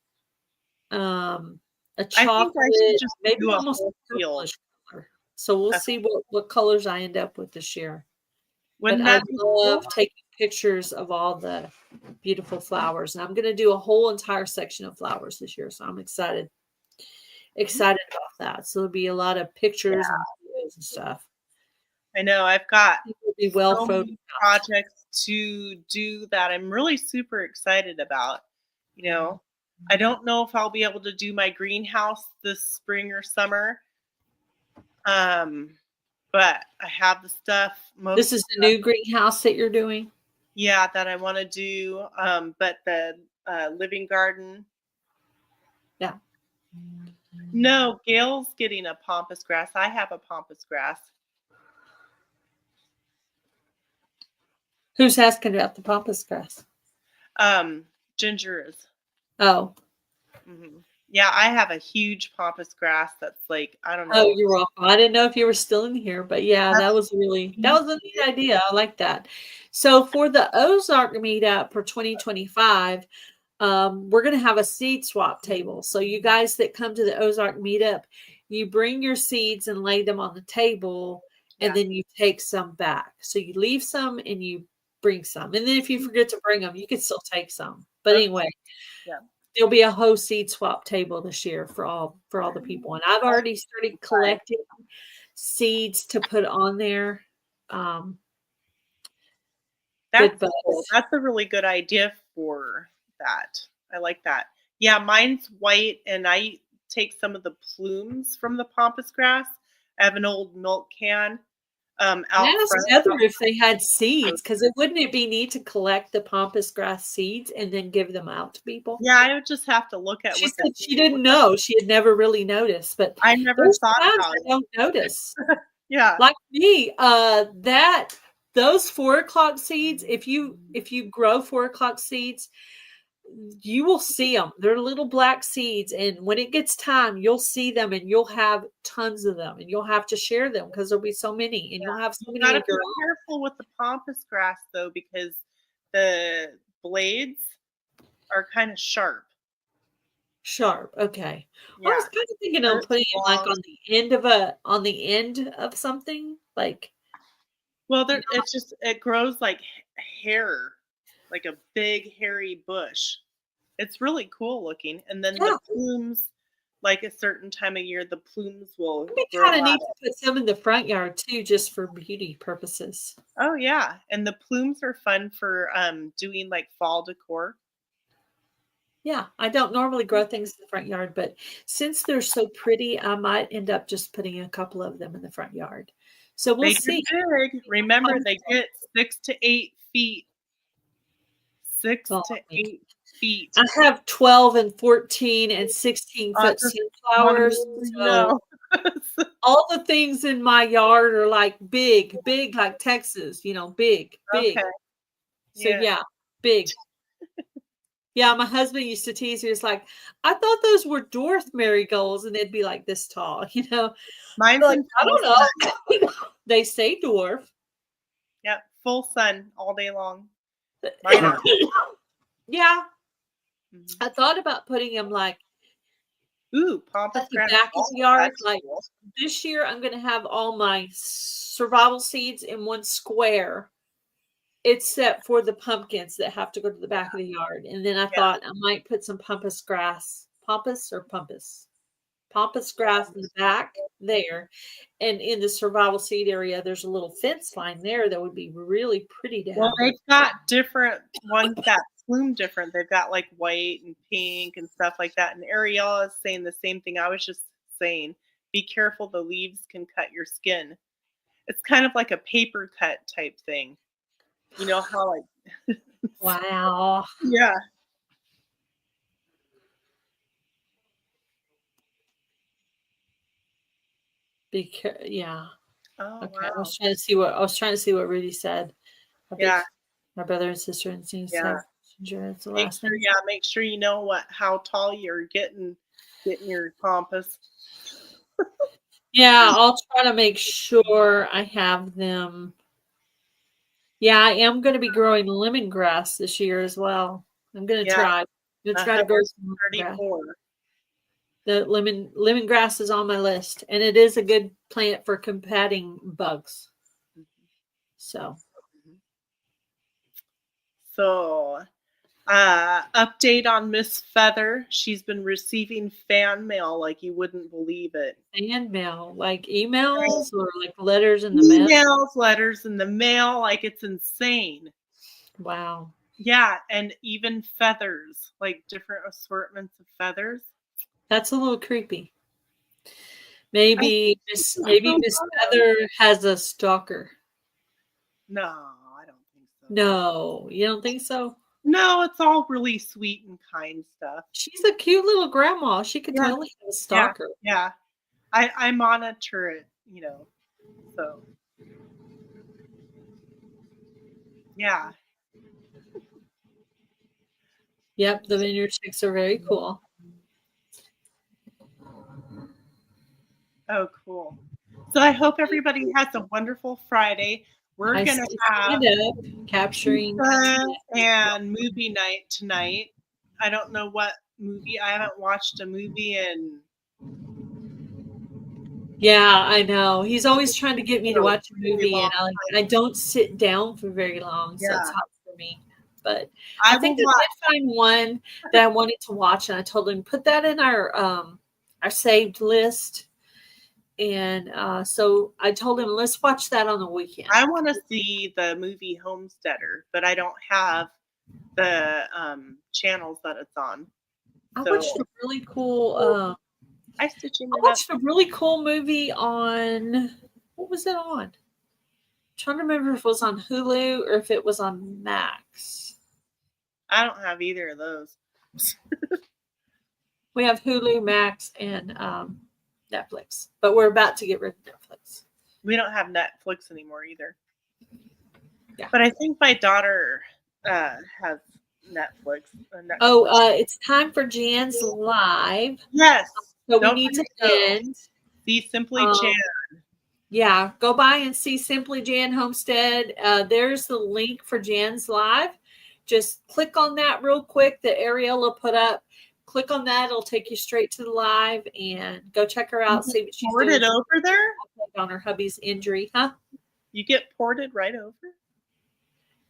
a chocolate, maybe almost a purplish color. So we'll see what colors I end up with this year. But I love taking pictures of all the beautiful flowers. And I'm going to do a whole entire section of flowers this year. So I'm excited about that. So there'll be a lot of pictures and videos and stuff. I know. I've got so many projects to do that I'm really super excited about. You know, I don't know if I'll be able to do my greenhouse this spring or summer. But I have the stuff. This is the new greenhouse that you're doing? Yeah, that I want to do. But the living garden. Yeah. No, Gail's getting a pampas grass. I have a pampas grass. Who's asking about the pampas grass? Ginger is. Oh. Mm-hmm. Yeah, I have a huge pampas grass that's like, I don't know. Oh, you're welcome. I didn't know if you were still in here, but yeah, that was a neat idea. I like that. So for the Ozark meetup for 2025, we're going to have a seed swap table. So you guys that come to the Ozark meetup, you bring your seeds and lay them on the table, and then you take some back. So you leave some and you bring some. And then if you forget to bring them, you can still take some. But anyway, there'll be a whole seed swap table this year for all the people. And I've already started collecting seeds to put on there. That's cool. That's a really good idea for that. I like that. Yeah, mine's white, and I take some of the plumes from the pampas grass. I have an old milk can. Out Heather if they had seeds, because wouldn't it be neat to collect the pampas grass seeds and then give them out to people? Yeah, I would just have to look at. She said she didn't know. She had never really noticed, but I never thought about it. I don't notice. Yeah, like me, those 4 o'clock seeds. If you grow 4 o'clock seeds, you will see them. They're little black seeds, and when it gets time, you'll see them, and you'll have tons of them, and you'll have to share them because there'll be so many, and you'll have so many. You gotta be careful with the pampas grass though, because the blades are kind of sharp. Sharp. Okay. I Yeah. was kind of thinking of putting it like Long. on the end of something. Like, Well, you know, it grows like hair, like a big hairy bush. It's really cool looking. And then yeah, the plumes, like a certain time of year, the plumes will it'd be grow kind of neat out. to put some in the front yard too, just for beauty purposes. Oh yeah, and the plumes are fun for doing like fall decor. Yeah, I don't normally grow things in the front yard, but since they're so pretty, I might end up just putting a couple of them in the front yard. So we'll They get see. big. Remember, they get 6 to 8 feet. Six Well, to eight feet. I have 12 and 14 and 16 I foot just wanted sunflowers. to let you So know. all the things in my yard are like big, big like Texas, big, big. Okay. So Yeah. yeah, big. Yeah, my husband used to tease me. It's like, I thought those were dwarf marigolds, and they'd be like this tall, Mine's Like, in I full don't sun. know. They say dwarf. Yep, full sun all day long. Mine are. Yeah, Mhm. I thought about putting them like Ooh, pampas at the grass. back of Oh, the yard. that's Like cool. this year, I'm going to have all my survival seeds in one square, except for the pumpkins that have to go to the back of the yard. And then I Yeah. thought I might put some pampas grass, pampas grass in the back there. And in the survival seed area, there's a little fence line there that would be really pretty to Well, have. they've got different ones that bloom different. They've got like white and pink and stuff like that. And Ariel is saying the same thing I was just saying. Be careful, the leaves can cut your skin. It's kind of like a paper cut type thing. You know how like Wow. yeah. Yeah. Oh Okay. I wow. was trying to see what Rudy said. Yeah. My brother and sister and Yeah. It's the Make last sure, name. yeah, make sure you know how tall you're getting your compost. Yeah, I'll try to make sure I have them. Yeah, I am going to be growing lemongrass this year as well. I'm going to Yeah, try. I'm going to try to grow some lemongrass. 134. The lemongrass is on my list, and it is a good plant for combating bugs. So, So, update on Miss Feather. She's been receiving fan mail like you wouldn't believe it. fan mail, like emails or like letters in the mail. Emails, letters in the mail, like it's insane. Wow. Yeah, and even feathers, like different assortments of feathers. That's a little creepy. Maybe Miss No, Feather has a stalker. I don't think so. No, you don't think so? No, it's all really sweet and kind stuff. She's a cute little grandma. She could Yeah, totally have a yeah, stalker. yeah. I monitor it, so yeah. Yep, the vineyard chicks are very cool. Oh, cool. So I hope everybody has a wonderful Friday. We're I gonna see have stand up, capturing pizza and movie night tonight. I don't know what movie. I haven't watched a movie in Yeah, I know. He's always trying to get me to a watch a really movie, long and I time. don't sit down for very long, so it's Yeah, hard for me. But I I will think I watch. did find one that I wanted to watch, and I told him put that in our saved list. And so I told him let's watch that on the weekend. I want to see the movie Homesteader, but I don't have the channels that it's on. I So watched a really cool. I stitching I it up. watched a really cool movie on. What was it on? I'm trying to remember if it was on Hulu or if it was on Max. I don't have either of those. We have Hulu, Max, and Netflix, but we're about to get rid of Netflix. We don't have Netflix anymore either. Yeah. But I think my daughter has Netflix. It's time for Jan's live. Yes. So we need to end. See Simply Jan. Yeah, go by and see Simply Jan Homestead. There's the link for Jan's live. just click on that real quick. The Ariella put up. Click on that. It'll take you straight to the live, and go check her out. See what she's doing. Ported over there on her hubby's injury, huh? You get ported right over.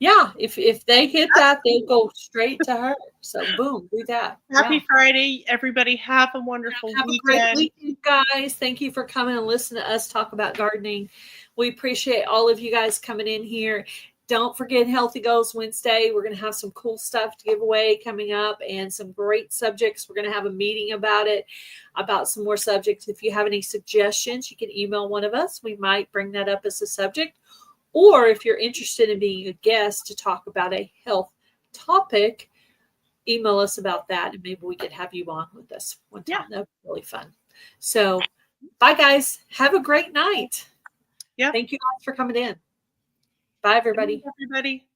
Yeah, if they hit that, they'll go straight to her. So boom, do that. Happy Friday, everybody. Have a wonderful Have a great weekend, guys. Thank you for coming and listening to us talk about gardening. We appreciate all of you guys coming in here. Don't forget Healthy Goals Wednesday. We're going to have some cool stuff to give away coming up and some great subjects. We're going to have a meeting about it, about some more subjects. If you have any suggestions, you can email one of us. We might bring that up as a subject. Or if you're interested in being a guest to talk about a health topic, email us about that, and maybe we could have you on with us one time. That would be really fun. So bye, guys. Have a great night. Yeah. Thank you guys for coming in. Bye, everybody. Everybody.